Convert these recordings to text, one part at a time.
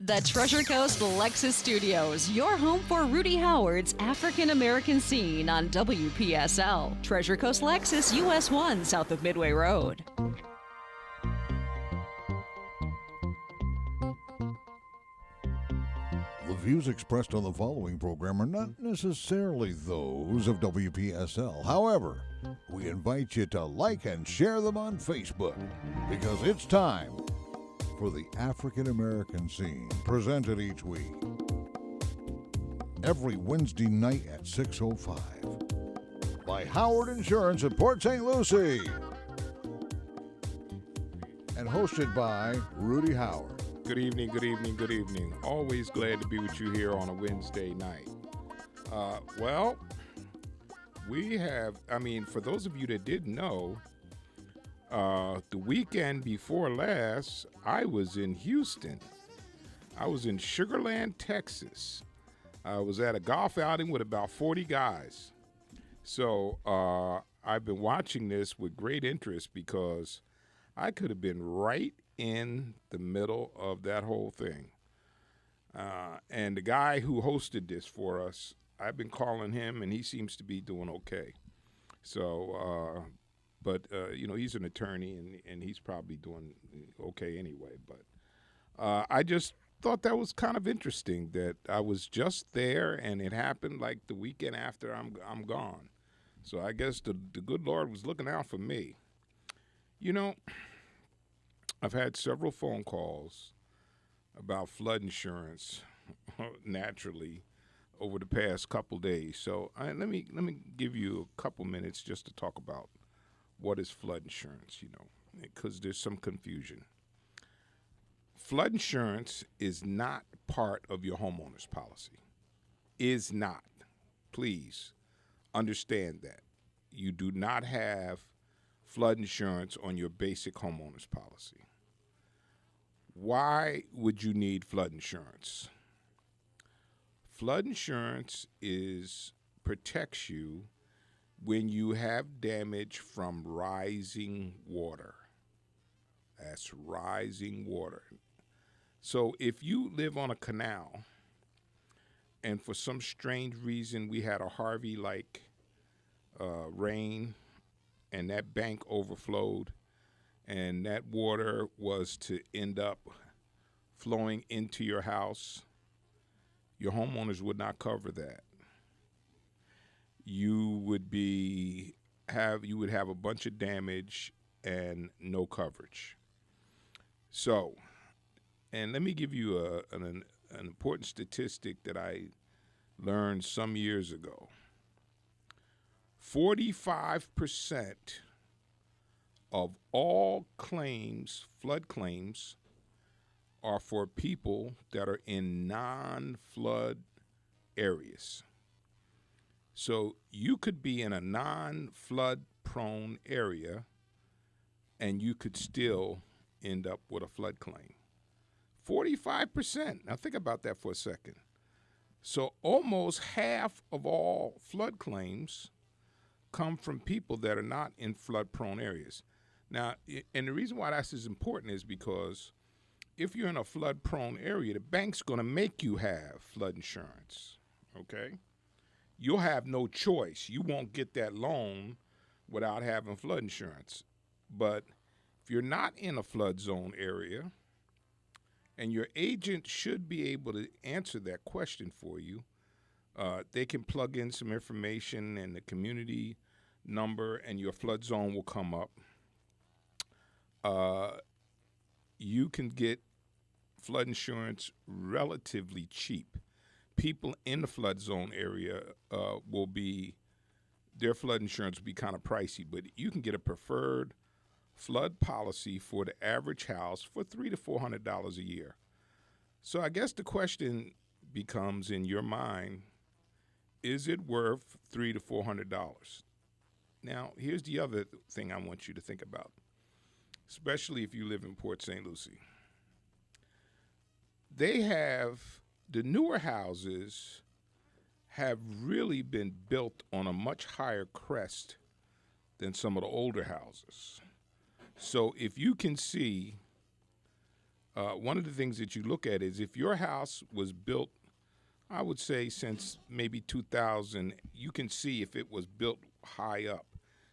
The Treasure Coast Lexus Studios, your home for Rudy Howard's African American scene on WPSL. Treasure Coast Lexus, US 1, south of Midway Road. The views expressed on the following program are not necessarily those of WPSL. However, we invite you to like and share them on Facebook because it's time for the African American scene, presented each week every Wednesday night at 6:05 by Howard Insurance in Port St. Lucie and hosted by Rudy Howard. Good evening, good evening, good evening. Always glad to be with you here on a Wednesday night. We have, for those of you that didn't know, the weekend before last, I was in Houston. I was in Sugar Land, Texas. I was at a golf outing with about 40 guys. So I've been watching this with great interest because I could have been right in the middle of that whole thing. And the guy who hosted this for us, I've been calling him, and he seems to be doing okay. So, he's an attorney, and he's probably doing okay anyway. But I just thought that was kind of interesting that I was just there, and it happened like the weekend after I'm gone. So I guess the good Lord was looking out for me. You know, I've had several phone calls about flood insurance, naturally, over the past couple days. So let me give you a couple minutes just to talk about what is flood insurance, because there's some confusion. Flood insurance is not part of your homeowner's policy. Is not. Please understand that. You do not have flood insurance on your basic homeowner's policy. Why would you need flood insurance? Flood insurance protects you when you have damage from rising water. That's rising water. So if you live on a canal and for some strange reason we had a Harvey-like rain and that bank overflowed and that water was to end up flowing into your house, your homeowners would not cover that. You would have a bunch of damage and no coverage. So, and let me give you an important statistic that I learned some years ago. 45% of all claims, flood claims, are for people that are in non-flood areas. So you could be in a non-flood prone area and you could still end up with a flood claim. 45%. Now think about that for a second. So almost half of all flood claims come from people that are not in flood prone areas. Now, and the reason why that's as important is because if you're in a flood prone area, the bank's going to make you have flood insurance, okay? You'll have no choice. You won't get that loan without having flood insurance. But if you're not in a flood zone area, and your agent should be able to answer that question for you, they can plug in some information and the community number, and your flood zone will come up. You can get flood insurance relatively cheap. People in the flood zone area their flood insurance will be kind of pricey, but you can get a preferred flood policy for the average house for $300 to $400 a year. So I guess the question becomes in your mind, is it worth $300 to $400? Now, here's the other thing I want you to think about, especially if you live in Port St. Lucie. The newer houses have really been built on a much higher crest than some of the older houses. So if you can see one of the things that you look at is if your house was built, I would say since maybe 2000, you can see if it was built high up,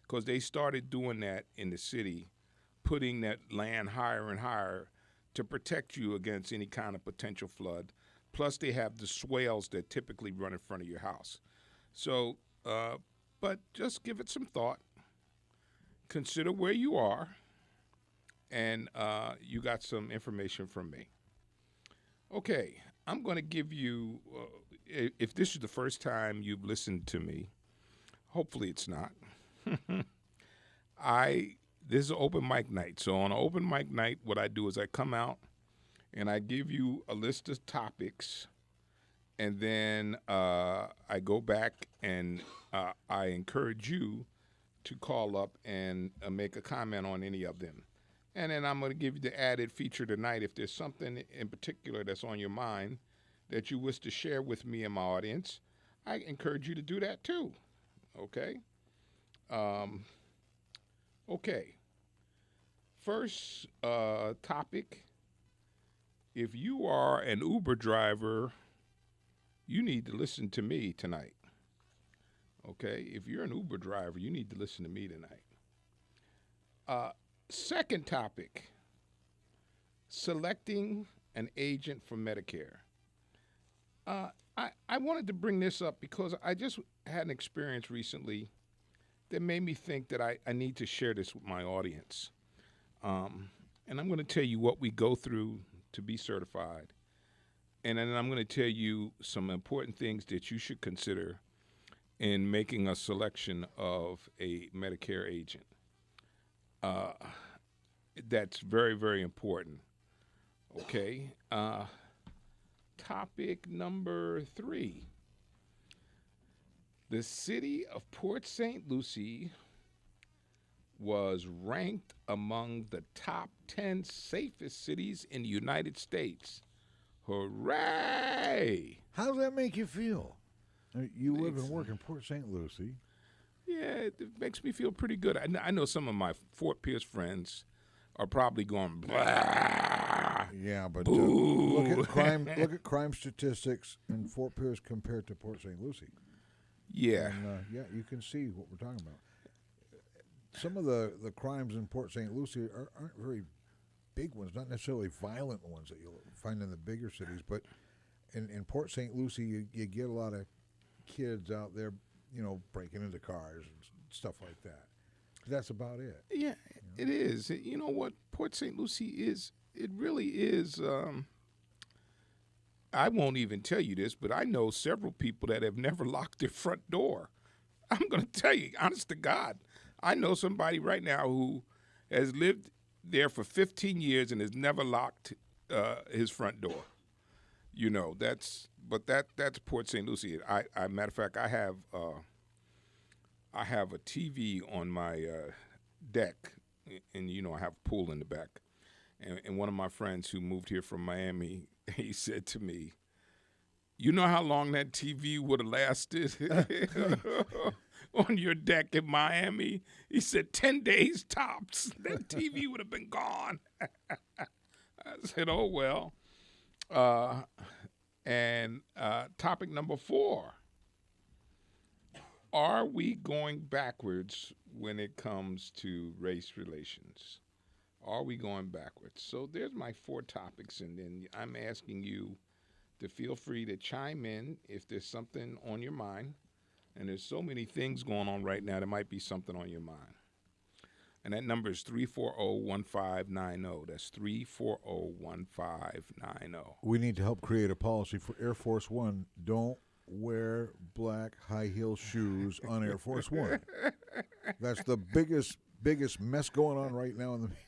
because they started doing that in the city, putting that land higher and higher to protect you against any kind of potential flood. Plus, they have the swales that typically run in front of your house. So, but just give it some thought. Consider where you are, and you got some information from me. Okay, I'm going to give you, if this is the first time you've listened to me, hopefully it's not. This is an open mic night. So on an open mic night, what I do is I come out and I give you a list of topics, and then I go back and I encourage you to call up and make a comment on any of them. And then I'm going to give you the added feature tonight. If there's something in particular that's on your mind that you wish to share with me and my audience, I encourage you to do that too. Okay? Okay. First topic. If you are an Uber driver, you need to listen to me tonight. Okay? If you're an Uber driver, you need to listen to me tonight. Second topic, selecting an agent for Medicare. I wanted to bring this up because I just had an experience recently that made me think that I need to share this with my audience. And I'm going to tell you what we go through to be certified. And then I'm going to tell you some important things that you should consider in making a selection of a Medicare agent. That's very, very important. Okay. Topic number 3. The city of Port St. Lucie was ranked among the top 10 safest cities in the United States. Hooray! How does that make you feel? You live and work in Port St. Lucie. Yeah, it makes me feel pretty good. I know some of my Fort Pierce friends are probably going, blah. Yeah, but look at crime. Look at crime statistics in Fort Pierce compared to Port St. Lucie. Yeah. And, you can see what we're talking about. Some of the crimes in Port St. Lucie aren't very big ones, not necessarily violent ones that you'll find in the bigger cities, but in Port St. Lucie, you get a lot of kids out there, breaking into cars and stuff like that. That's about it. Yeah, it is. You know what Port St. Lucie is? It really is. I won't even tell you this, but I know several people that have never locked their front door. I'm going to tell you, honest to God, I know somebody right now who has lived there for 15 years and has never locked his front door. That's Port St. Lucie. Matter of fact, I have a TV on my deck, and I have a pool in the back. And one of my friends who moved here from Miami, he said to me, "You know how long that TV would have lasted on your deck in Miami?" He said, 10 days tops. That TV would have been gone. I said, oh, well. Topic number 4. Are we going backwards when it comes to race relations? Are we going backwards? So there's my 4 topics, and then I'm asking you to feel free to chime in if there's something on your mind. And there's so many things going on right now, there might be something on your mind. And that number is 340-1590. That's 340-1590. We need to help create a policy for Air Force One. Don't wear black high heel shoes on Air Force One. That's the biggest mess going on right now in the media.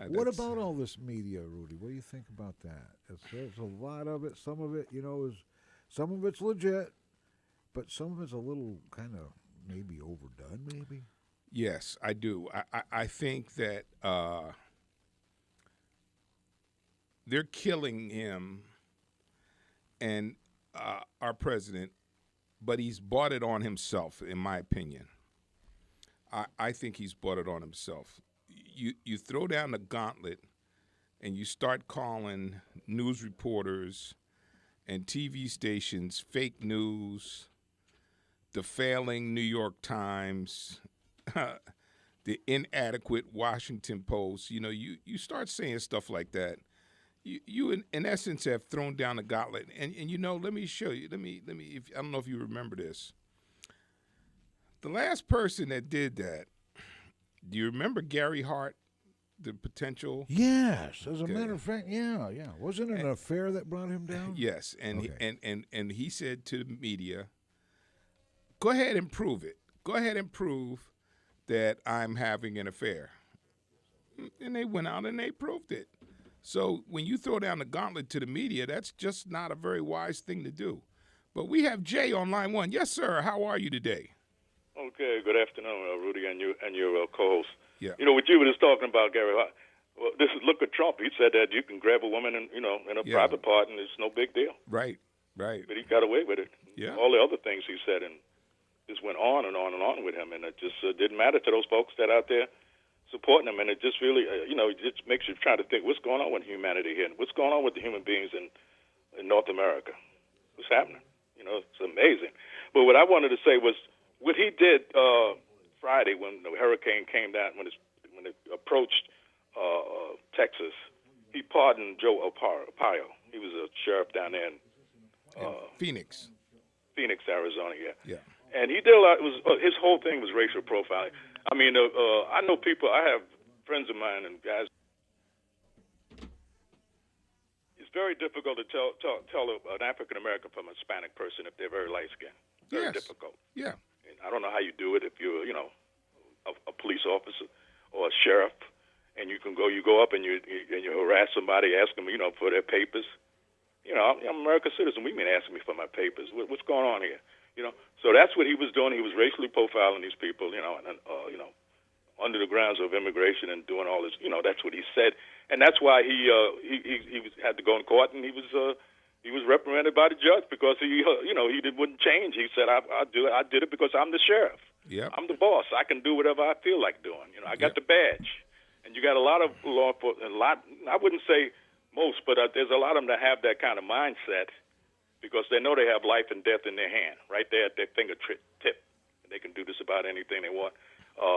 What about all this media, Rudy? What do you think about that? There's a lot of it. Some of it, some of it's legit, but some of it's a little kind of maybe overdone, maybe? Yes, I do. I think that they're killing him and our president, but he's brought it on himself, in my opinion. I think he's brought it on himself. You throw down the gauntlet and you start calling news reporters and TV stations fake news, the failing New York Times, the inadequate Washington Post, you start saying stuff like that. You in essence have thrown down the gauntlet. And let me show you. Let me I don't know if you remember this. The last person that did that, do you remember Gary Hart, the potential? Yes, as a matter of fact, yeah. Wasn't it an affair that brought him down? Yes, and and he said to the media, "Go ahead and prove it. Go ahead and prove that I'm having an affair." And they went out and they proved it. So when you throw down the gauntlet to the media, that's just not a very wise thing to do. But we have Jay on line 1. Yes, sir. How are you today? Okay, good afternoon, Rudy, and your co-host. Yeah. What you were just talking about, Gary. Well, look at Trump. He said that you can grab a woman in a private part, and it's no big deal. Right. But he got away with it. Yeah. All the other things he said, and just went on and on and on with him, and it just didn't matter to those folks that out there supporting him, and it just really, it just makes you try to think what's going on with humanity here, and what's going on with the human beings in North America. What's happening? It's amazing. But what I wanted to say was what he did Friday when the hurricane came down, when it approached Texas, he pardoned Joe Arpaio. He was a sheriff down there in Phoenix, Arizona. Yeah. And he did a lot. His whole thing was racial profiling. I mean, I know people. I have friends of mine and guys. It's very difficult to tell an African American from a Hispanic person if they're very light skinned. Very difficult. Yeah. And I don't know how you do it if you're, a police officer or a sheriff, and you go up and you harass somebody, ask them, for their papers. I'm an American citizen. We mean asking me for my papers. What's going on here? So that's what he was doing. He was racially profiling these people, under the grounds of immigration and doing all this. That's what he said, and that's why he had to go in court, and he was reprimanded by the judge because he wouldn't change. He said, "I did it because I'm the sheriff. Yeah, I'm the boss. I can do whatever I feel like doing. I got the badge." And you got a lot of law enforcement. I wouldn't say most, but there's a lot of them that have that kind of mindset. Because they know they have life and death in their hand, right there at their fingertip. They can do this about anything they want.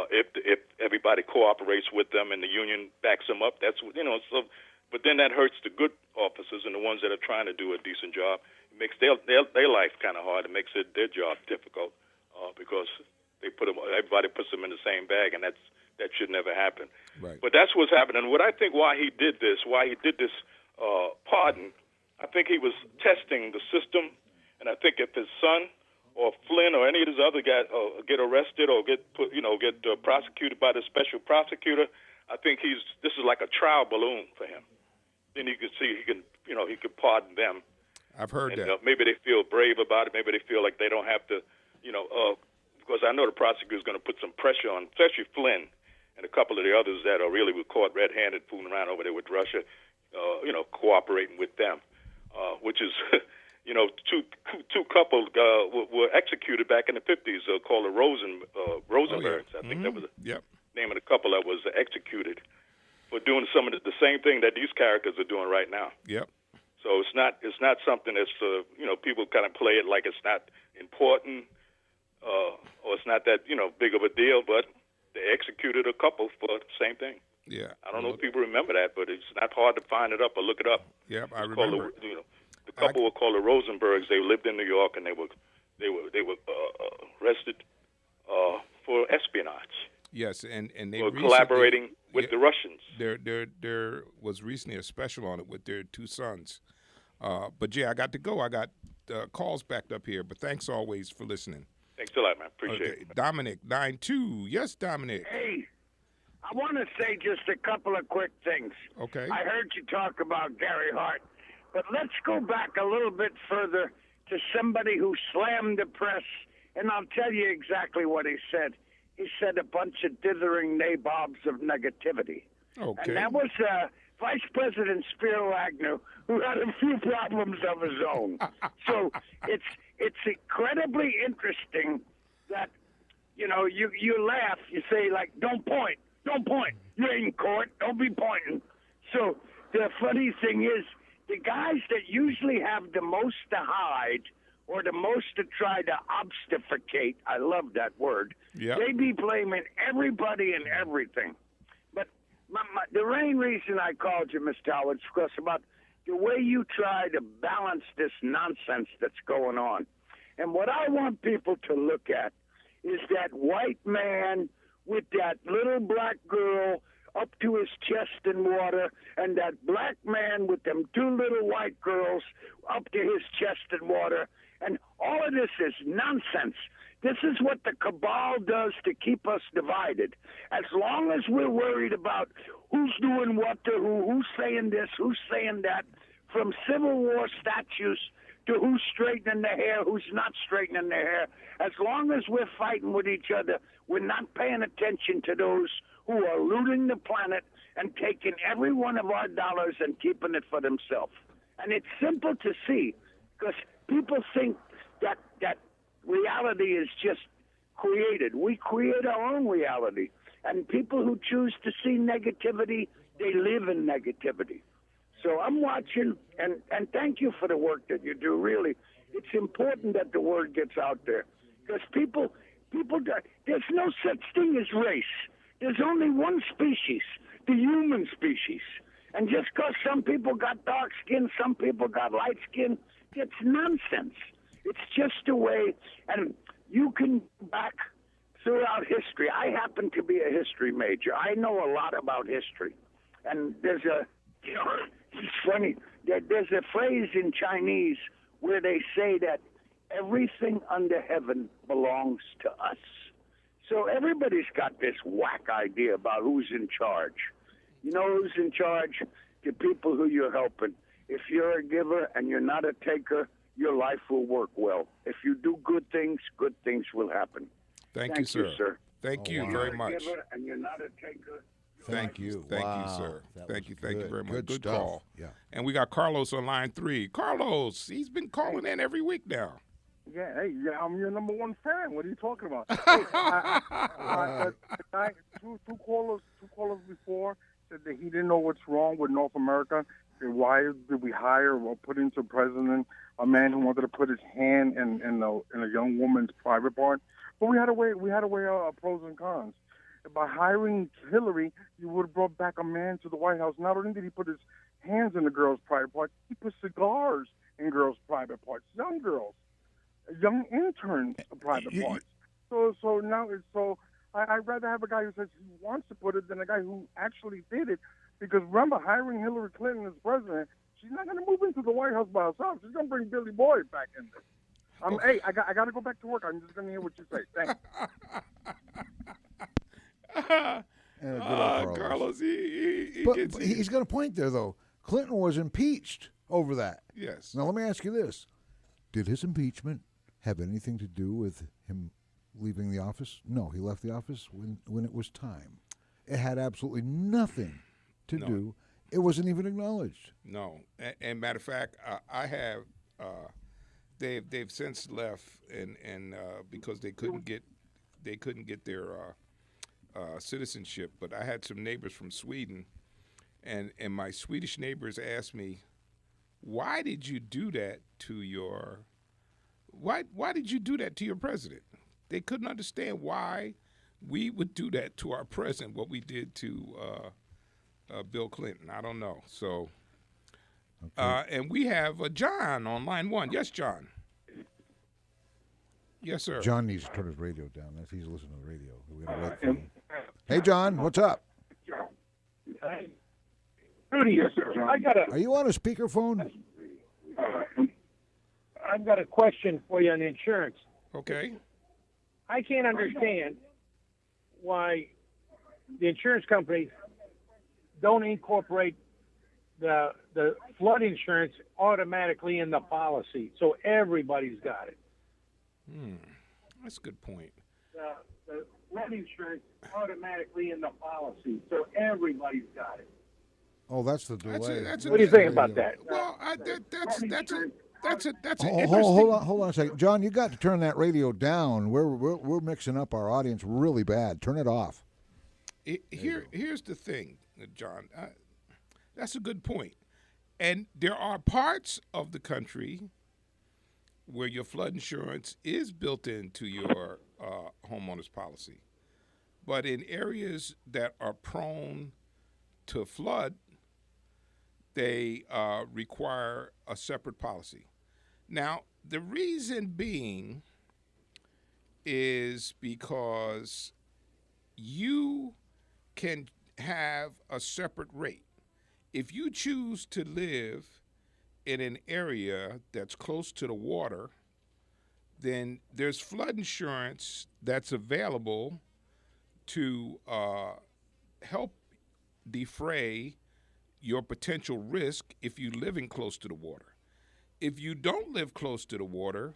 If everybody cooperates with them and the union backs them up, that's So, but then that hurts the good officers and the ones that are trying to do a decent job. It makes their life kind of hard. It makes their job difficult because everybody puts them in the same bag, and that should never happen. Right. But that's what's happening. What I think why he did this pardon. I think he was testing the system, and I think if his son or Flynn or any of his other guys get arrested or get prosecuted by the special prosecutor, I think this is like a trial balloon for him. Then you can see he could pardon them. I've heard that. Maybe they feel brave about it. Maybe they feel like they don't have to, because I know the prosecutor is going to put some pressure on, especially Flynn and a couple of the others that are really were caught red-handed fooling around over there with Russia, cooperating with them. Which is, two couples were executed back in the 50s called the Rosenbergs. I think that was the name of the couple that was executed for doing some of the same thing that these characters are doing right now. Yep. So it's not something that's people kind of play it like it's not important or it's not that big of a deal, but they executed a couple for the same thing. Yeah. I don't know if people remember that, but it's not hard to find it up or look it up. Yeah, I remember. The couple were called the Rosenbergs. They lived in New York, and they were arrested for espionage. Yes, and they were collaborating with the Russians. There was recently a special on it with their two sons. But Jay, I got to go. I got calls backed up here, but thanks always for listening. Thanks a lot, man. Appreciate it. Dominic, 9-2. Yes, Dominic. Hey, I want to say just a couple of quick things. Okay. I heard you talk about Gary Hart, but let's go back a little bit further to somebody who slammed the press, and I'll tell you exactly what he said. He said a bunch of dithering nabobs of negativity. Okay. And that was Vice President Spiro Agnew, who had a few problems of his own. So it's incredibly interesting that, you laugh, you say, like, don't point. You ain't in court. Don't be pointing. So the funny thing is, the guys that usually have the most to hide or the most to try to obfuscate, I love that word, they be blaming everybody and everything. But the main reason I called you, Mr. Howard, is because about the way you try to balance this nonsense that's going on. And what I want people to look at is that white man with that little black girl up to his chest in water, and that black man with them two little white girls up to his chest in water. And all of this is nonsense. This is what the cabal does to keep us divided. As long as we're worried about who's doing what to who's saying this, who's saying that, from Civil War statues to who's straightening their hair, who's not straightening their hair, as long as we're fighting with each other, we're not paying attention to those who are looting the planet and taking every one of our dollars and keeping it for themselves. And it's simple to see, because people think that reality is just created. We create our own reality. And people who choose to see negativity, they live in negativity. So I'm watching, and thank you for the work that you do, really. It's important that the word gets out there. Because people, there's no such thing as race. There's only one species, the human species. And just because some people got dark skin, some people got light skin, it's nonsense. It's just a way, and you can back throughout history. I happen to be a history major. I know a lot about history. And there's it's funny, there's a phrase in Chinese where they say that everything under heaven belongs to us. So everybody's got this whack idea about who's in charge. You know who's in charge? The people who you're helping. If you're a giver and you're not a taker, your life will work well. If you do good things will happen. Thank you, sir. Thank you very much. If you're a giver and you're not a taker, Thank you. Thank Wow. you, sir. Thank you very much. Good Good stuff. call. Yeah. And we got Carlos on line 3. Carlos, he's been calling in every week now. Yeah, I'm your number one fan. What are you talking about? Two callers before said that he didn't know what's wrong with North America. Why did we hire or put into president a man who wanted to put his hand in a young woman's private part? But we had to weigh pros and cons. By hiring Hillary, you would have brought back a man to the White House. Not only did he put his hands in the girls' private parts, he put cigars in girls' private parts, young interns' private parts. So now I'd rather have a guy who says he wants to put it than a guy who actually did it. Because remember, hiring Hillary Clinton as president, she's not going to move into the White House by herself. She's going to bring Billy Boyd back in there. Hey, I got to go back to work. I'm just going to hear what you say. Thanks. Carlos, But he's got a point there, though. Clinton was impeached over that. Yes. Now, let me ask you this. Did his impeachment have anything to do with him leaving the office? No, he left the office when it was time. It had absolutely nothing to do. It wasn't even acknowledged. No. And matter of fact, I have they've since left and because they couldn't get their citizenship. But I had some neighbors from Sweden, and my Swedish neighbors asked me, why did you do that to your president? They couldn't understand why we would do that to our president, what we did to Bill Clinton. I don't know. So, and we have John on line 1. Yes, John. Yes, sir. John needs to turn his radio down. He's listening to the radio. We're gonna wait for him. Hey, John, what's up? Rudy, yes, sir. Are you on a speakerphone? I've got a question for you on insurance. Okay. I can't understand why the insurance companies don't incorporate the flood insurance automatically in the policy, so everybody's got it. That's a good point. The flood insurance automatically in the policy, so everybody's got it. Oh, that's the delay. What do you think about that? Well, that's an interesting. Hold on a second, John. You got to turn that radio down. We're mixing up our audience really bad. Turn it off. Here's the thing, John. That's a good point. And there are parts of the country where your flood insurance is built into your homeowner's policy. But in areas that are prone to flood, they require a separate policy. Now, the reason being is because you can have a separate rate. If you choose to live in an area that's close to the water, then there's flood insurance that's available to help defray your potential risk if you're living close to the water. If you don't live close to the water,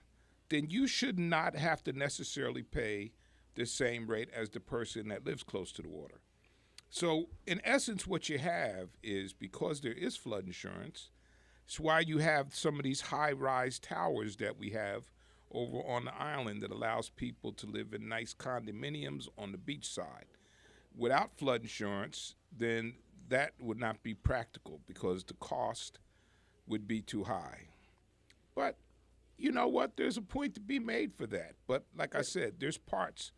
then you should not have to necessarily pay the same rate as the person that lives close to the water. So in essence, what you have is, because there is flood insurance, it's why you have some of these high-rise towers that we have over on the island that allows people to live in nice condominiums on the beach side. Without flood insurance, then that would not be practical because the cost would be too high. But you know what? There's a point to be made for that. But like I said, there's parts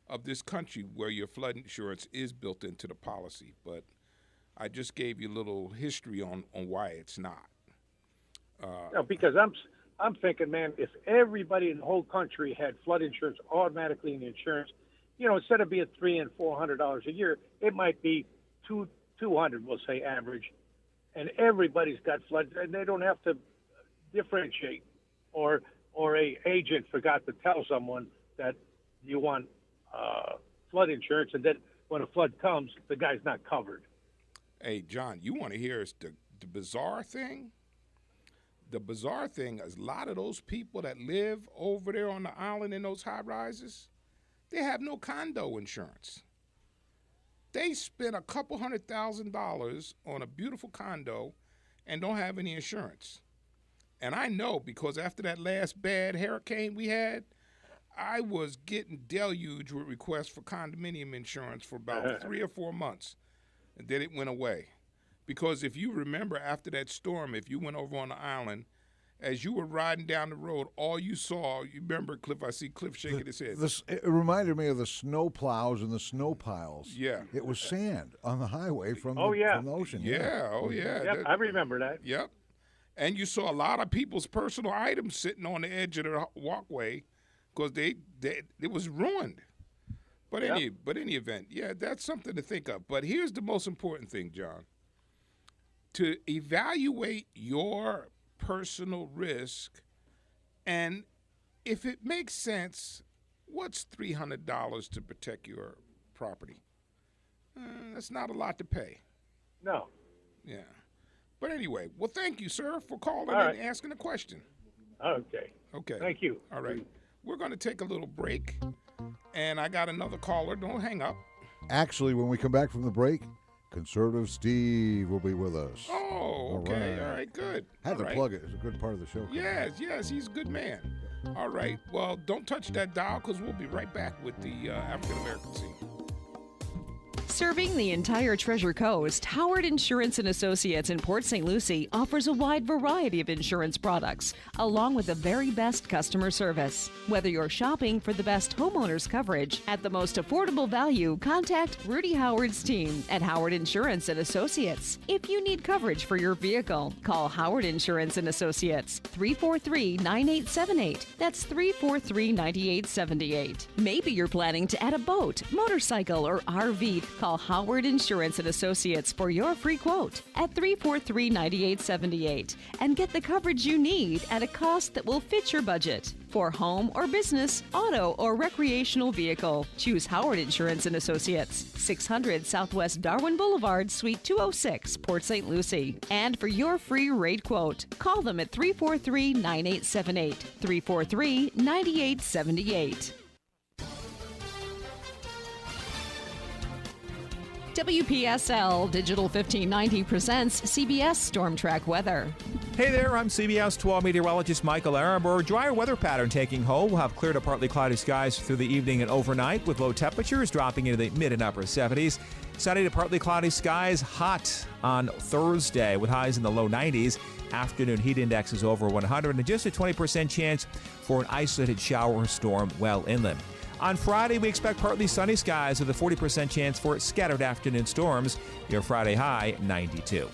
of this country where your flood insurance is built into the policy. But I just gave you a little history on why it's not. No, because I'm thinking, man, if everybody in the whole country had flood insurance automatically in the insurance, instead of being $300 and $400 a year, it might be $200, we'll say average, and everybody's got flood, and they don't have to differentiate, or a agent forgot to tell someone that you want flood insurance, and then when a flood comes, the guy's not covered. Hey, John, you want to hear the bizarre thing? The bizarre thing is a lot of those people that live over there on the island in those high rises, they have no condo insurance. They spend a couple $100,000 on a beautiful condo and don't have any insurance. And I know, because after that last bad hurricane we had, I was getting deluged with requests for condominium insurance for about 3 or 4 months, and then it went away. Because if you remember, after that storm, if you went over on the island, as you were riding down the road, all you saw, you remember, Cliff, I see Cliff shaking his head. It reminded me of the snow plows and the snow piles. Yeah. It was sand on the highway from the ocean. Yeah, oh yeah. Yep, I remember that. Yep. And you saw a lot of people's personal items sitting on the edge of the walkway because it was ruined. But any event, yeah, that's something to think of. But here's the most important thing, John. To evaluate your personal risk, and if it makes sense, what's $300 to protect your property? That's not a lot to pay. No. Yeah. But anyway, well, thank you, sir, for calling and asking a question. Okay. Thank you. All right. We're going to take a little break, and I got another caller. Don't hang up. Actually, when we come back from the break, Conservative Steve will be with us. Oh, okay. All right, good. Had to plug it. It's a good part of the show. Yes, he's a good man. All right. Well, don't touch that dial, because we'll be right back with the African-American scene. Serving the entire Treasure Coast, Howard Insurance and Associates in Port St. Lucie offers a wide variety of insurance products, along with the very best customer service. Whether you're shopping for the best homeowners coverage at the most affordable value, contact Rudy Howard's team at Howard Insurance and Associates. If you need coverage for your vehicle, call Howard Insurance and Associates, 343-9878. That's 343-9878. Maybe you're planning to add a boat, motorcycle, or RV. Call Howard Insurance and Associates for your free quote at 343-9878 and get the coverage you need at a cost that will fit your budget. For home or business, auto, or recreational vehicle, choose Howard Insurance and Associates, 600 Southwest Darwin Boulevard, Suite 206, Port St. Lucie. And for your free rate quote, call them at 343-9878, 343-9878. WPSL Digital 1590 presents CBS Storm Track Weather. Hey there, I'm CBS 12 meteorologist Michael Arenberg. Drier weather pattern taking hold. We'll have clear to partly cloudy skies through the evening and overnight, with low temperatures dropping into the mid and upper 70s. Sunny to partly cloudy skies, hot on Thursday with highs in the low 90s. Afternoon heat index is over 100 and just a 20% chance for an isolated shower or storm well inland. On Friday, we expect partly sunny skies with a 40% chance for scattered afternoon storms. Your Friday high, 92.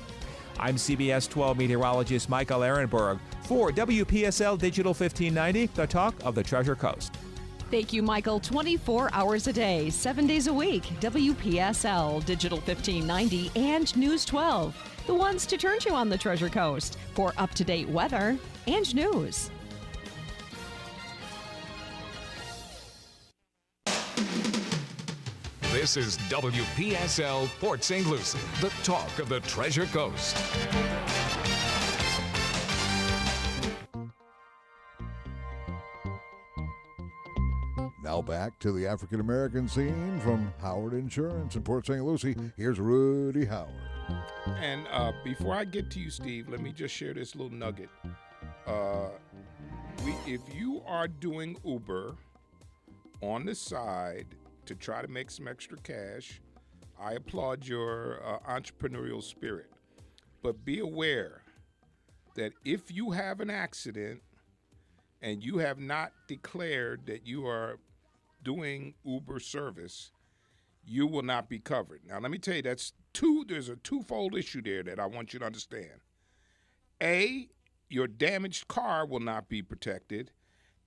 I'm CBS 12 meteorologist Michael Arenberg for WPSL Digital 1590, the talk of the Treasure Coast. Thank you, Michael. 24 hours a day, 7 days a week. WPSL Digital 1590 and News 12. The ones to turn to on the Treasure Coast for up-to-date weather and news. This is WPSL Port St. Lucie, the talk of the Treasure Coast. Now back to the African American scene from Howard Insurance in Port St. Lucie. Here's Rudy Howard. And before I get to you, Steve, let me just share this little nugget. If you are doing Uber on the side to try to make some extra cash, I applaud your entrepreneurial spirit. But be aware that if you have an accident and you have not declared that you are doing Uber service, you will not be covered. Now, let me tell you, there's a twofold issue there that I want you to understand. A, your damaged car will not be protected.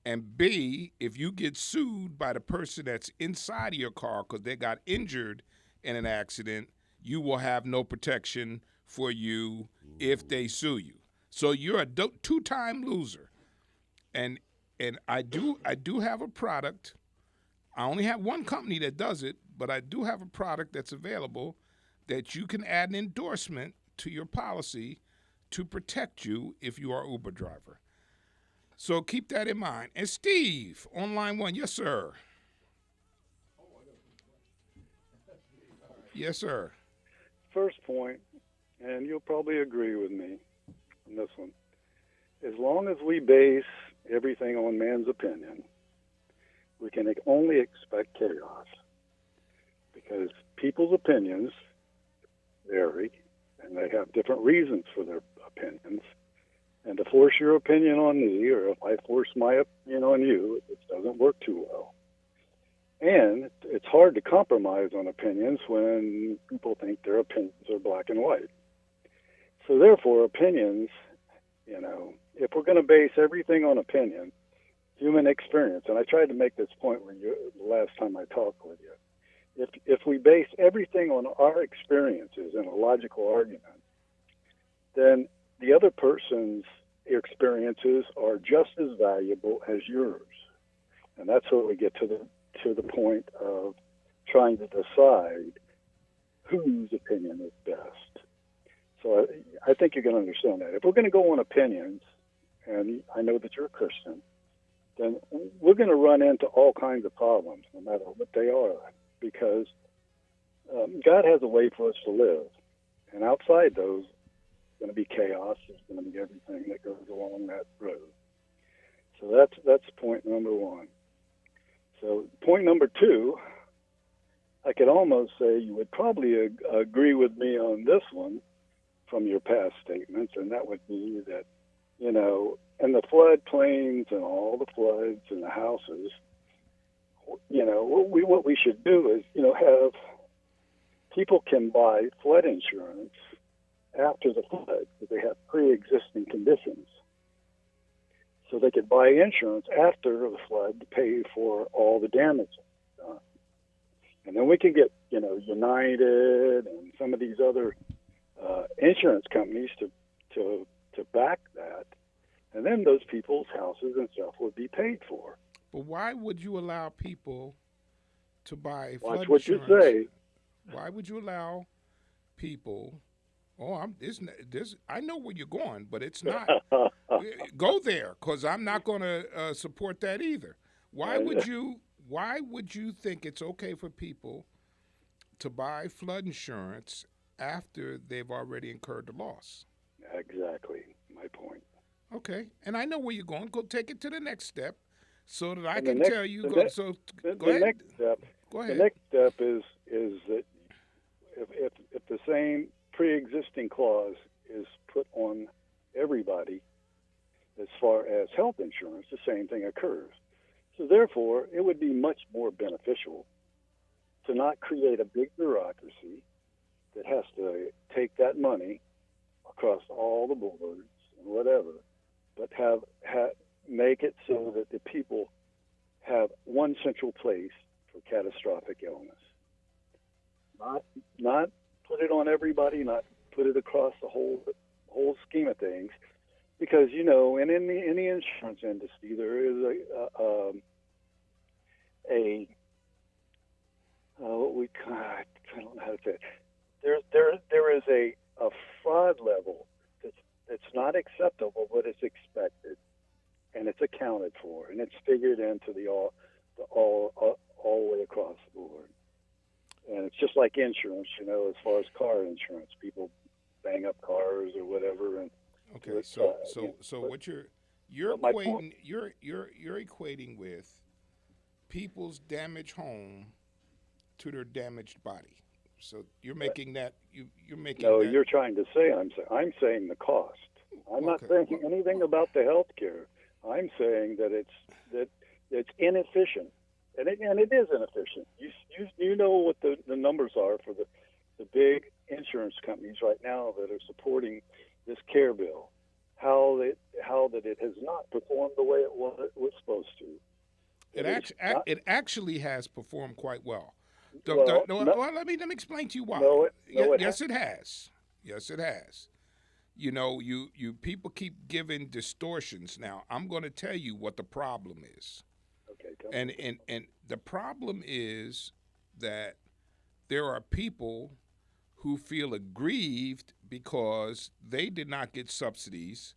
And B, if you get sued by the person that's inside of your car because they got injured in an accident, you will have no protection for you if they sue you. So you're a two-time loser. And I do have a product. I only have one company that does it, but I do have a product that's available that you can add an endorsement to your policy to protect you if you are an Uber driver. So keep that in mind. And Steve, on line one, yes, sir. Yes, sir. First point, and you'll probably agree with me on this one, as long as we base everything on man's opinion, we can only expect chaos, because people's opinions vary, and they have different reasons for their opinions. And to force your opinion on me, or if I force my opinion on you, it doesn't work too well. And it's hard to compromise on opinions when people think their opinions are black and white. So therefore, opinions, if we're going to base everything on opinion, human experience, and I tried to make this point the last time I talked with you, if we base everything on our experiences in a logical argument, then the other person's experiences are just as valuable as yours. And that's where we get to the point of trying to decide whose opinion is best. So I think you're going to understand that. If we're going to go on opinions, and I know that you're a Christian, then we're going to run into all kinds of problems, no matter what they are, because God has a way for us to live. And outside those, going to be chaos. There's going to be everything that goes along that road. So that's point number one. So point number two, I could almost say you would probably agree with me on this one from your past statements, and that would be that, in the floodplains and all the floods and the houses, what we should do is, have people can buy flood insurance after the flood, because they have pre-existing conditions. So they could buy insurance after the flood to pay for all the damage done. And then we can get, United and some of these other insurance companies to back that. And then those people's houses and stuff would be paid for. But why would you allow people to buy flood Watch what insurance? you say. Why would you allow people... I know where you're going, but it's not. Go there, because I'm not going to support that either. Why would you think it's okay for people to buy flood insurance after they've already incurred the loss. Exactly my point. Okay, and I know where you're going. Go take it to the next step, so that I And can the next- tell you. the Go, next- so The, go the ahead. next step. Go The ahead. next step is that if the same pre-existing clause is put on everybody as far as health insurance, the same thing occurs. So therefore, it would be much more beneficial to not create a big bureaucracy that has to take that money across all the boards and whatever, but make it so that the people have one central place for catastrophic illness. Not put it on everybody, not put it across the whole scheme of things, because and in the insurance industry there is I don't know how to say it. There is a fraud level that's not acceptable, but it's expected, and it's accounted for, and it's figured into the all the way across the board. And it's just like insurance, as far as car insurance, people bang up cars or whatever. And Okay, so what you're equating you're equating with people's damaged home to their damaged body. So you're making that you're making. No, that, you're trying to say I'm saying the cost. I'm not saying anything about the health care. I'm saying that it's inefficient, and it is inefficient. You know what the numbers are for the big insurance companies right now that are supporting this care bill. How that it has not performed the way it was supposed to. It actually has performed quite well. Well, let me explain to you why. Yes, it has. Yes, it has. You people keep giving distortions. Now, I'm going to tell you what the problem is. Okay. And the problem is that there are people who feel aggrieved because they did not get subsidies,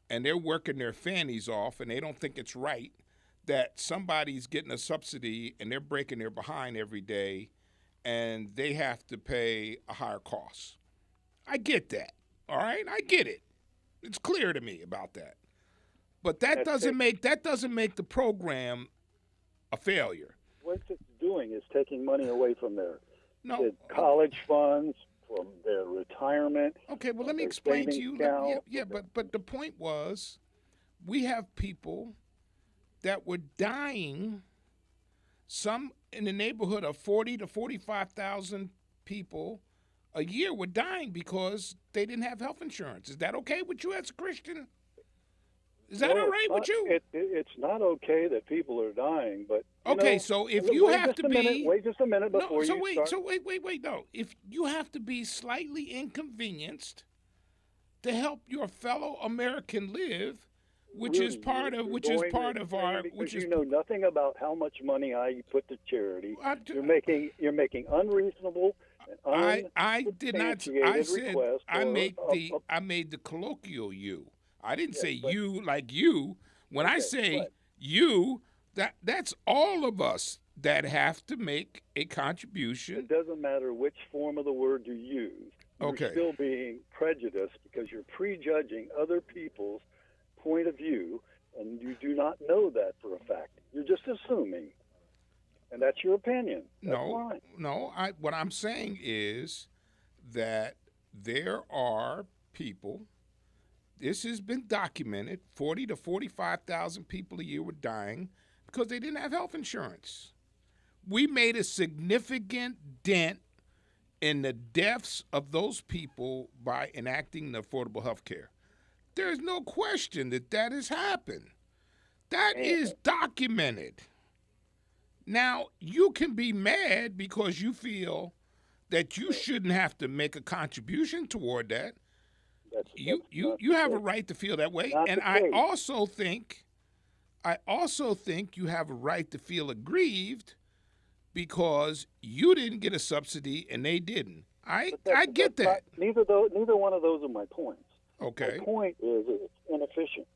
and they're working their fannies off, and they don't think it's right that somebody's getting a subsidy and they're breaking their behind every day, and they have to pay a higher cost. I get that. All right, I get it. It's clear to me about that. But that doesn't make the program a failure. What it's doing is taking money away from their college funds, from their retirement. Okay, well, let me explain to you. But the point was, we have people that were dying, some in the neighborhood of 40 to 45,000 people a year were dying because they didn't have health insurance. Is that okay with you as a Christian? Is that all right with you? It's not okay that people are dying, but okay. So if you have to be wait just a minute before start. Wait. No, if you have to be slightly inconvenienced to help your fellow American live, which is part of our. Which is you know nothing about how much money I put to charity. You're making unreasonable. I did not. I said I made the colloquial you. I didn't say you like you. When I say you, that's all of us that have to make a contribution. It doesn't matter which form of the word you use. You're still being prejudiced because you're prejudging other people's point of view, and you do not know that for a fact. You're just assuming, and that's your opinion. That's fine. What I'm saying is that there are people. This has been documented. 40 to 45,000 people a year were dying because they didn't have health insurance. We made a significant dent in the deaths of those people by enacting the Affordable Health Care. There's no question that has happened. That is documented. Now, you can be mad because you feel that you shouldn't have to make a contribution toward that. You have a right to feel that way, and I also think you have a right to feel aggrieved because you didn't get a subsidy and they didn't. I get that. Neither one of those are my points. Okay. My point is it's inefficient.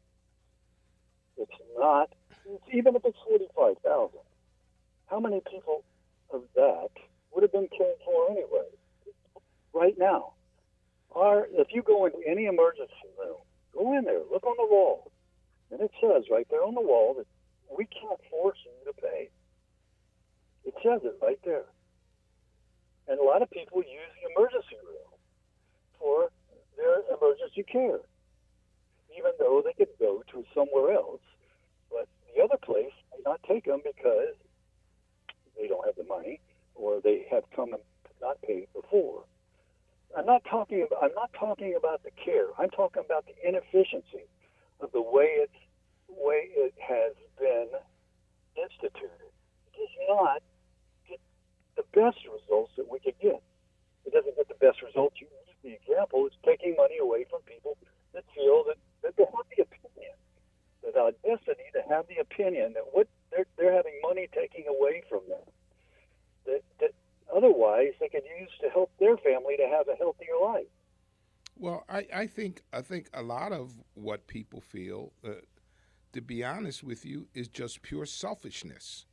It's not. Even if it's 45,000, how many people of that would have been cared for anyway. Right now, if you go into any emergency room, go in there, look on the wall, and it says right there on the wall that we can't force you to pay. It says it right there. And a lot of people use the emergency room for their emergency care, even though they could go to somewhere else. But the other place may not take them because they don't have the money, or they have come and not paid before. I'm not talking about the care. I'm talking about the inefficiency of the way it has been instituted. It does not get the best results that we could get. It doesn't get the best results. You use the example. It's taking money away from people that feel that they have the opinion, that audacity to have the opinion that what they're having money taken away from them, that otherwise they could use to help their family to have a healthier life. Well, I think a lot of what people feel, to be honest with you, is just pure selfishness.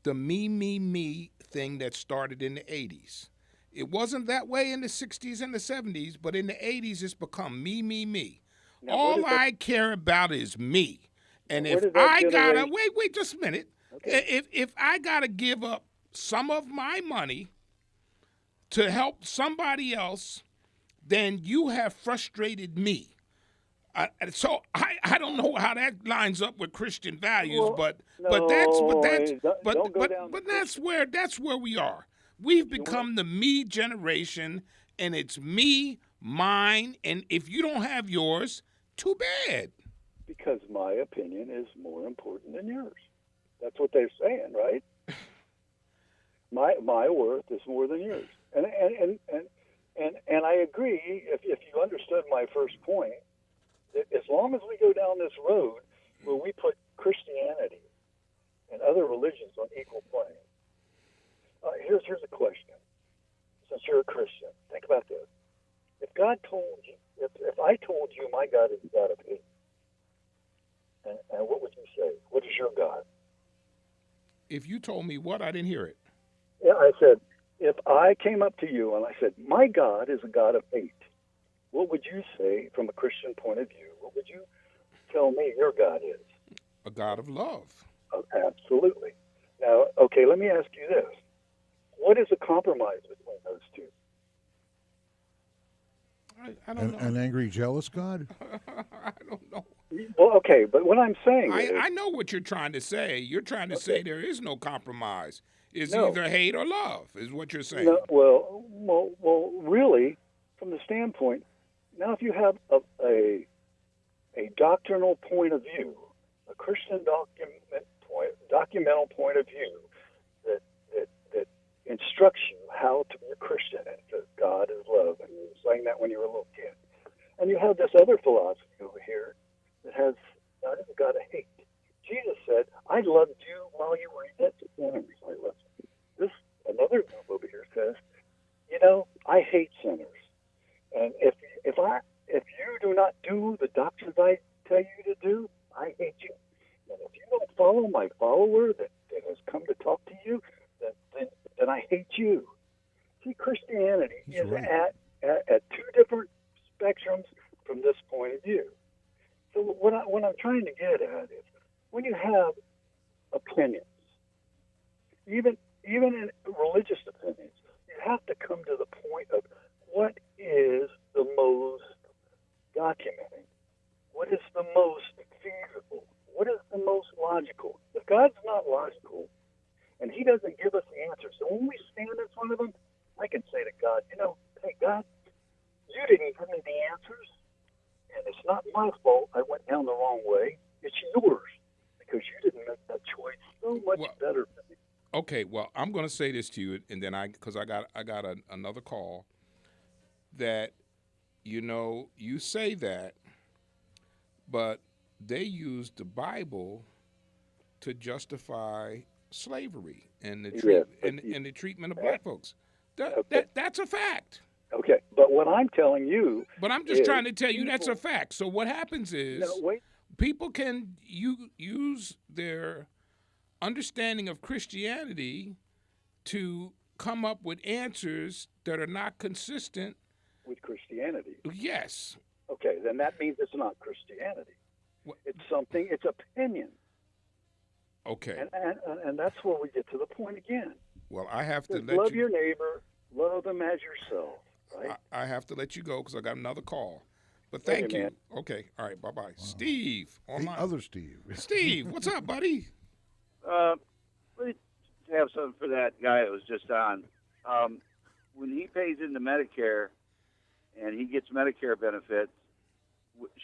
The me thing that started in the 80s. It wasn't that way in the 60s and the 70s, but in the 80s it's become me. Now, all I care about is me. And if I gotta wait just a minute. Okay. If I gotta give up some of my money to help somebody else, then you have frustrated me. So I don't know how that lines up with Christian values, but that's where we are. We've become the me generation, and it's me, mine, and if you don't have yours, too bad. Because my opinion is more important than yours. That's what they're saying, right? My worth is more than yours, and I agree. If you understood my first point, that as long as we go down this road where we put Christianity and other religions on equal plane, here's a question. Since you're a Christian, think about this: if God told you, if I told you my God is a God of hate, and what would you say? What is your God? If you told me what, I didn't hear it. Yeah, I said, if I came up to you and I said, my God is a God of hate, what would you say from a Christian point of view? What would you tell me your God is? A God of love. Oh, absolutely. Now, okay, let me ask you this. What is a compromise between those two? I don't know. An angry, jealous God? I don't know. Well, okay, but what I'm saying is... I know what you're trying to say. You're trying to say there is no compromise. It's either hate or love, is what you're saying. No, well, really, from the standpoint, now if you have a doctrinal point of view, a Christian documental point of view that instructs you how to be a Christian, and it says God is love, and you were saying that when you were a little kid, and you have this other philosophy over here that has God is a God of hate. Jesus said, I loved you while you were yet sinners. I loved you. This, another group over here says, I hate sinners. And if you do not do the doctrines I tell you to do, I hate you. And if you don't follow my follower that has come to talk to you, then I hate you. See, Christianity is right. at two different spectrums from this point of view. So what I'm trying to get at is when you have opinions, even in religious opinions, you have to come to the point of what is the most documenting, what is the most feasible, what is the most logical. If God's not logical and he doesn't give us the answers, so when we stand in front of him, I can say to God, hey, God, you didn't give me the answers, and it's not my fault I went down the wrong way. It's yours, because you didn't make that choice so much better for me. Okay, well, I'm going to say this to you, and then because I got another call, that, you say that, but they used the Bible to justify slavery and the treatment of black folks. That's a fact. Okay, but what I'm telling you... But I'm just trying to tell you that's a fact. So what happens is people can use their understanding of Christianity to come up with answers that are not consistent with Christianity. Yes. Okay, then that means it's not Christianity. What? It's opinion. Okay. And that's where we get to the point again. Well, I have to love your neighbor, love them as yourself, right? I have to let you go because I got another call. But thank you. Man. Okay. All right. Bye-bye. Wow. Steve. Online. The other Steve. Steve, what's up, buddy? Let me have something for that guy that was just on. When he pays into Medicare and he gets Medicare benefits,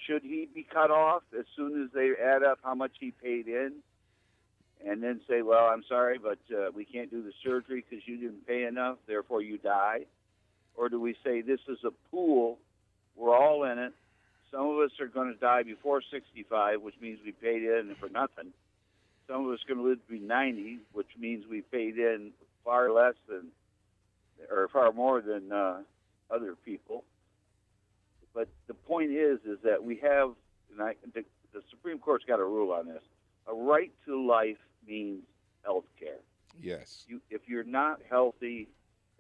should he be cut off as soon as they add up how much he paid in and then say, well, I'm sorry, but we can't do the surgery because you didn't pay enough, therefore you die? Or do we say this is a pool, we're all in it, some of us are going to die before 65, which means we paid in for nothing. Some of us are going to live to be 90, which means we paid in far less than, or far more than other people. But the point is that we have, and the Supreme Court's got a rule on this. A right to life means health care. Yes. If you're not healthy,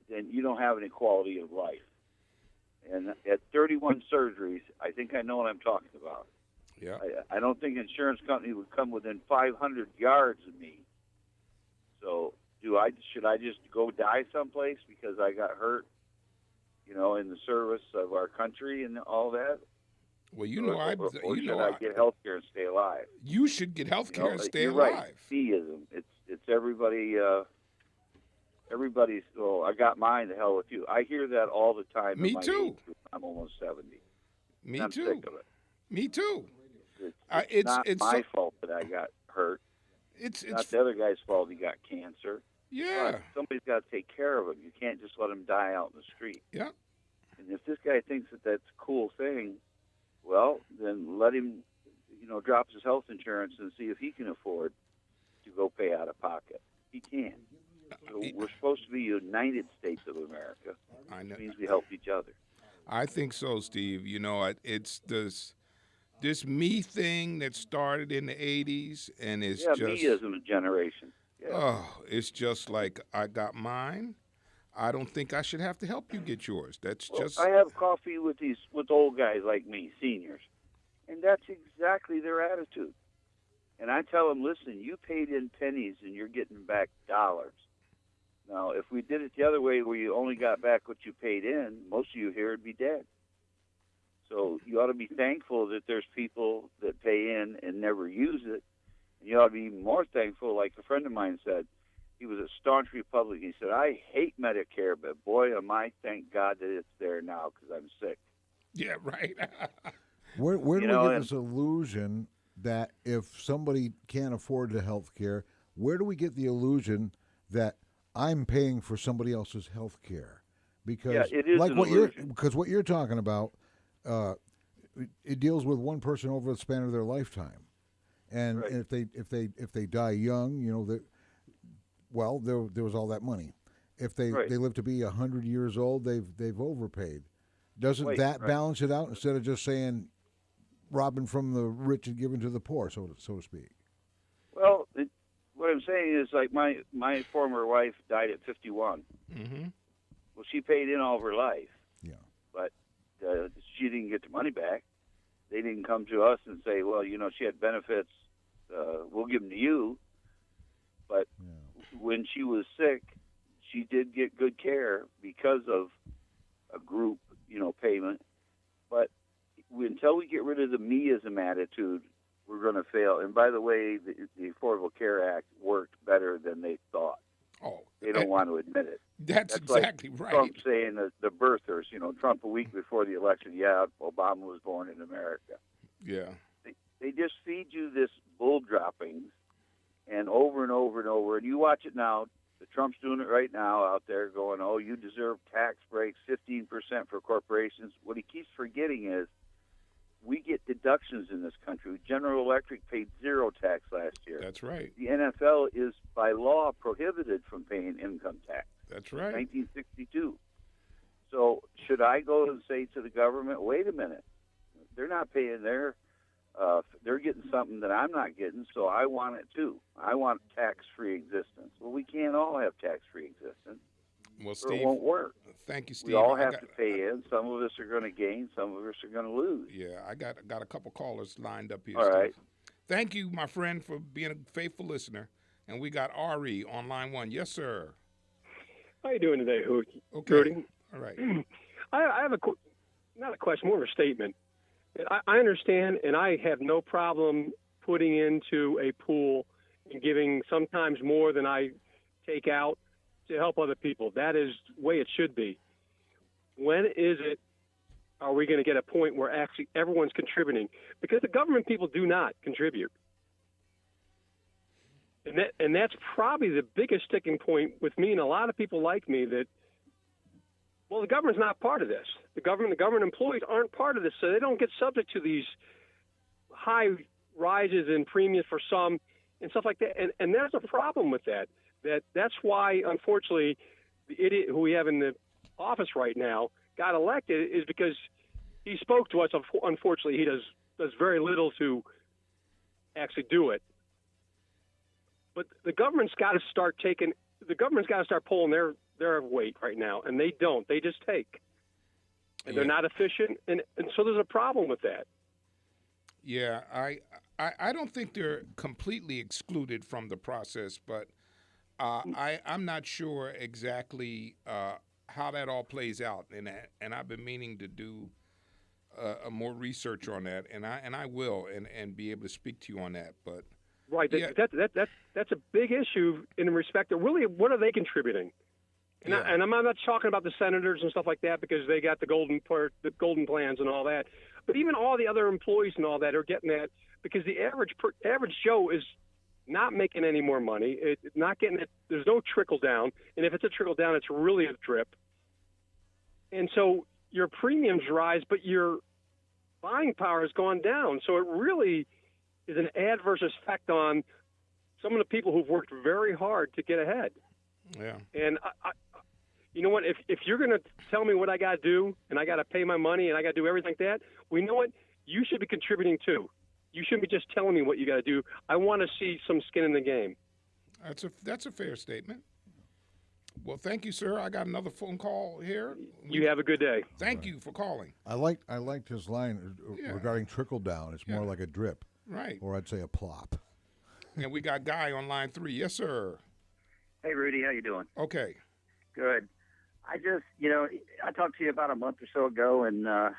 then you don't have any quality of life. And at 31 surgeries, I think I know what I'm talking about. Yeah. I don't think an insurance company would come within 500 yards of me. So should I just go die someplace because I got hurt, in the service of our country and all that? Well, I get health care and stay alive? You should get health care and stay you're alive. Right. Theism. It's everybody. Everybody's. Oh, I got mine. The hell with you. I hear that all the time. Me too. I'm almost 70. Me I'm too. Sick of it. Me too. It's my fault that I got hurt. It's not the other guy's fault he got cancer. Yeah. But somebody's got to take care of him. You can't just let him die out in the street. Yeah. And if this guy thinks that that's a cool thing, well, then let him, drop his health insurance and see if he can afford to go pay out of pocket. He can. So we're supposed to be United States of America. I know. It means we help each other. I think so, Steve. It's this me thing that started in the 80s, and it's just... Yeah, meism generation. Yeah. Oh, it's just like, I got mine. I don't think I should have to help you get yours. I have coffee with old guys like me, seniors, and that's exactly their attitude. And I tell them, listen, you paid in pennies and you're getting back dollars. Now, if we did it the other way where you only got back what you paid in, most of you here would be dead. So you ought to be thankful that there's people that pay in and never use it. And you ought to be even more thankful, like a friend of mine said. He was a staunch Republican. He said, I hate Medicare, but boy, am I thank God that it's there now because I'm sick. Yeah, right. Where do we get this illusion that if somebody can't afford the health care, where do we get the illusion that I'm paying for somebody else's health care? Because it is what you're talking about, it deals with one person over the span of their lifetime. And right. if they die young, there was all that money. If they live to be 100 years old, they've overpaid. Doesn't that balance it out instead of just saying robbing from the rich and giving to the poor, so to speak? Well, what I'm saying is, like, my former wife died at 51. Mm-hmm. Well, she paid in all of her life. Yeah. But she didn't get the money back. They didn't come to us and say, well, she had benefits. We'll give them to you. But when she was sick, she did get good care because of a group, payment. But until we get rid of the meism attitude, we're going to fail. And by the way, the Affordable Care Act worked better than they thought. Oh, they don't want to admit it. That's exactly like right. Trump saying the birthers, Trump a week before the election, Obama was born in America. Yeah. They just feed you this bull droppings and over and over and over. And you watch it now. Trump's doing it right now out there going, oh, you deserve tax breaks, 15% for corporations. What he keeps forgetting is we get deductions in this country. General Electric paid zero tax last year. That's right. The NFL is by law prohibited from paying income tax. That's right. 1962. So should I go and say to the government, wait a minute, they're not paying they're getting something that I'm not getting, so I want it too. I want tax-free existence. Well, we can't all have tax-free existence. Well, or Steve, it won't work. thank you, Steve. We all have to pay in. Some of us are going to gain. Some of us are going to lose. Yeah, I got a couple callers lined up here, All Steve. right. Thank you, my friend, for being a faithful listener. And we got Ari on line 1. Yes, sir. How you doing today, Rudy? Okay. Rudy? All right. I have not a question, more of a statement. I understand, and I have no problem putting into a pool and giving sometimes more than I take out to help other people. That is the way it should be. When are we going to get a point where actually everyone's contributing? Because the government people do not contribute. And that's probably the biggest sticking point with me and a lot of people like me that, well, the government's not part of this. The government employees aren't part of this, so they don't get subject to these high rises in premiums for some and stuff like that. And there's a problem with that. That's why, unfortunately, the idiot who we have in the office right now got elected is because he spoke to us. Unfortunately, he does very little to actually do it. But the government's got to start pulling their weight right now, and they don't. They just take. And they're not efficient, and so there's a problem with that. Yeah, I don't think they're completely excluded from the process, but I'm not sure exactly how that all plays out, and I've been meaning to do more research on that, and I will, and be able to speak to you on that. But right, yeah. That's a big issue in respect to really what are they contributing, and I'm not talking about the senators and stuff like that because they got the golden plans and all that, but even all the other employees and all that are getting that because the average Joe is not making any more money. It's not getting it. There's no trickle down, and if it's a trickle down, it's really a drip. And so your premiums rise, but your buying power has gone down. So it really is an adverse effect on some of the people who've worked very hard to get ahead. Yeah. And I you know what? If you're going to tell me what I got to do, and I got to pay my money, and I got to do everything like that, well, you know what? You should be contributing too. You shouldn't be just telling me what you got to do. I want to see some skin in the game. That's a fair statement. Well, thank you, sir. I got another phone call here. You have a good day. Thank you for calling. I liked his line regarding trickle down. It's more like a drip. Right. Or I'd say a plop. And we got Guy on line 3. Yes, sir. Hey, Rudy. How you doing? Okay. Good. I just, I talked to you about a month or so ago, and I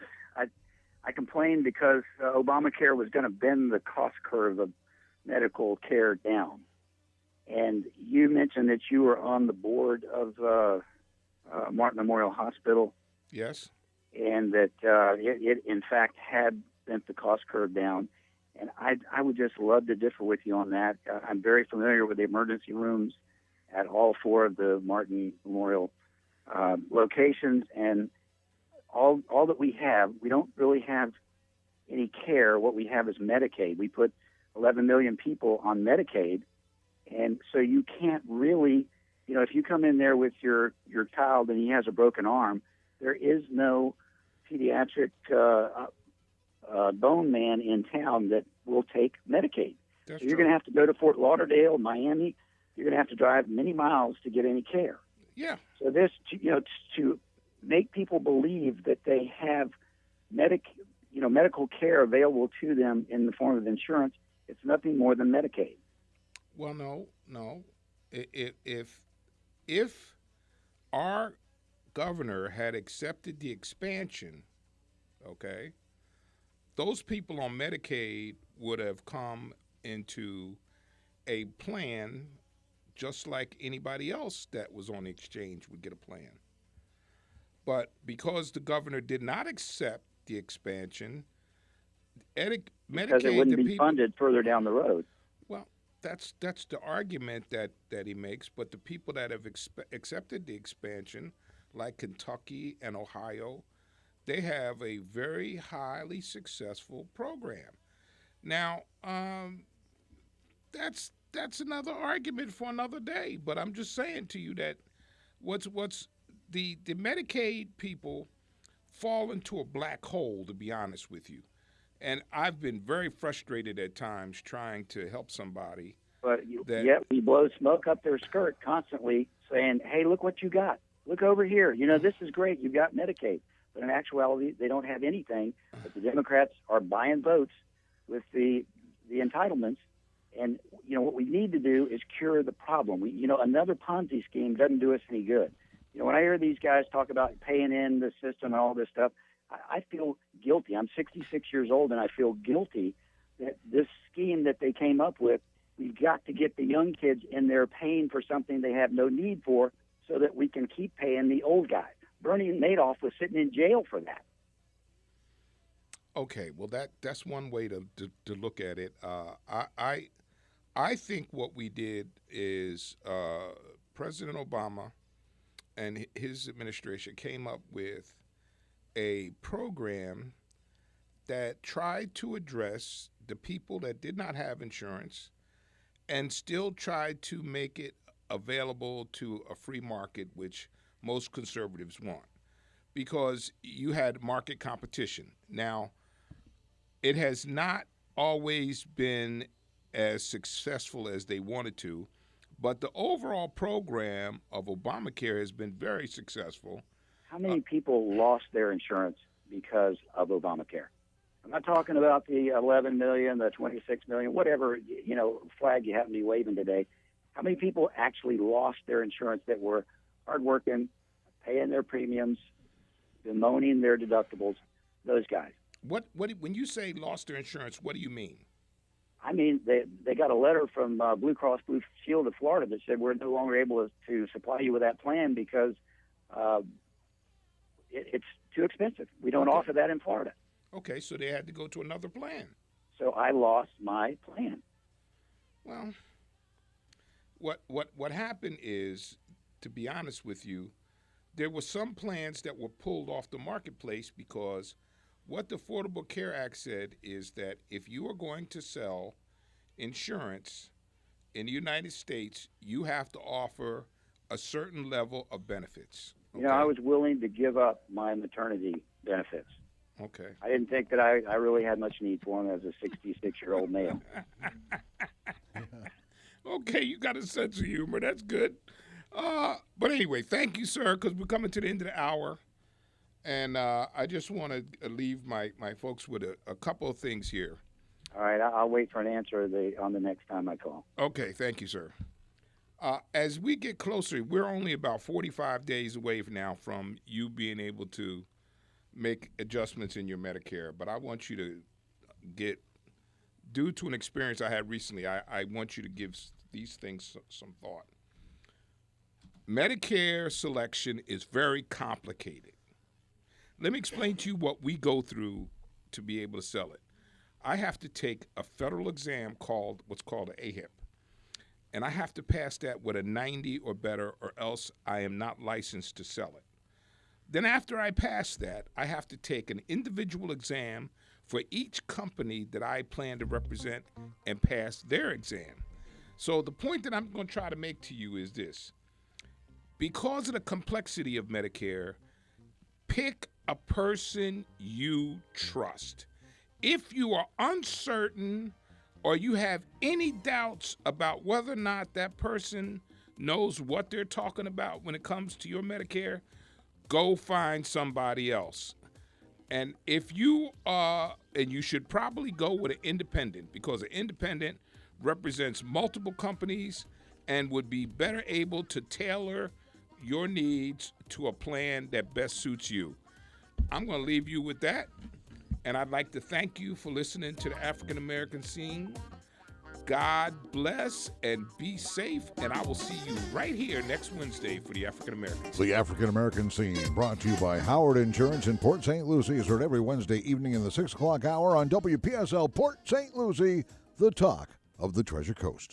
complained because Obamacare was going to bend the cost curve of medical care down. And you mentioned that you were on the board of Martin Memorial Hospital. Yes. And that it, in fact, had bent the cost curve down. And I would just love to differ with you on that. I'm very familiar with the emergency rooms at all 4 of the Martin Memorial locations. And all that we have, we don't really have any care. What we have is Medicaid. We put 11 million people on Medicaid. And so you can't really, if you come in there with your child and he has a broken arm, there is no pediatric bone man in town that will take Medicaid. So you're going to have to go to Fort Lauderdale, Miami. You're going to have to drive many miles to get any care. Yeah. So this, to make people believe that they have medical care available to them in the form of insurance, it's nothing more than Medicaid. Well, no. If our governor had accepted the expansion, okay, those people on Medicaid would have come into a plan just like anybody else that was on the exchange would get a plan. But because the governor did not accept the expansion, Medicaid, because it wouldn't be funded further down the road. Well, that's the argument that he makes. But the people that have accepted the expansion, like Kentucky and Ohio, they have a very highly successful program. Now, that's another argument for another day. But I'm just saying to you that what's the Medicaid people fall into a black hole, to be honest with you. And I've been very frustrated at times trying to help somebody. But yet we blow smoke up their skirt constantly saying, hey, look what you got. Look over here. This is great. You've got Medicaid. But in actuality, they don't have anything. But the Democrats are buying votes with the entitlements. And, what we need to do is cure the problem. Another Ponzi scheme doesn't do us any good. When I hear these guys talk about paying in the system and all this stuff, I feel guilty. I'm 66 years old, and I feel guilty that this scheme that they came up with, we've got to get the young kids in there paying for something they have no need for so that we can keep paying the old guys. Bernie Madoff was sitting in jail for that. Okay, well that's one way to look at it. I think what we did is President Obama and his administration came up with a program that tried to address the people that did not have insurance and still tried to make it available to a free market, which most conservatives want, because you had market competition. Now, it has not always been as successful as they wanted to, but the overall program of Obamacare has been very successful. How many people lost their insurance because of Obamacare? I'm not talking about the 11 million, the 26 million, whatever, flag you happen to be waving today. How many people actually lost their insurance that were hardworking, paying their premiums, bemoaning their deductibles, those guys? When you say lost their insurance, what do you mean? I mean, they got a letter from Blue Cross Blue Shield of Florida that said we're no longer able to supply you with that plan because it's too expensive. We don't offer that in Florida. Okay, so they had to go to another plan. So I lost my plan. Well, what happened is, to be honest with you, there were some plans that were pulled off the marketplace because what the Affordable Care Act said is that if you are going to sell insurance in the United States, you have to offer a certain level of benefits. Okay? I was willing to give up my maternity benefits. Okay. I didn't think that I really had much need for them as a 66-year-old male. Okay, you got a sense of humor. That's good. But anyway, thank you, sir, because we're coming to the end of the hour. And I just want to leave my folks with a couple of things here. All right, I'll wait for an answer on the next time I call. Okay, thank you, sir. As we get closer, we're only about 45 days away now from you being able to make adjustments in your Medicare. But I want you to due to an experience I had recently, I want you to give these things some thought. Medicare selection is very complicated. Let me explain to you what we go through to be able to sell it. I have to take a federal exam called what's called an AHIP, and I have to pass that with a 90 or better, or else I am not licensed to sell it. Then after I pass that, I have to take an individual exam for each company that I plan to represent and pass their exam. So the point that I'm going to try to make to you is this. Because of the complexity of Medicare, pick a person you trust. If you are uncertain or you have any doubts about whether or not that person knows what they're talking about when it comes to your Medicare, go find somebody else. And if you and you should probably go with an independent, because an independent represents multiple companies and would be better able to tailor your needs to a plan that best suits you. I'm going to leave you with that, and I'd like to thank you for listening to the African American Scene. God bless and be safe, and I will see you right here next Wednesday for the African American Scene. The African American Scene, brought to you by Howard Insurance in Port St. Lucie, is heard every Wednesday evening in the 6 o'clock hour on WPSL Port St. Lucie, the talk of the Treasure Coast.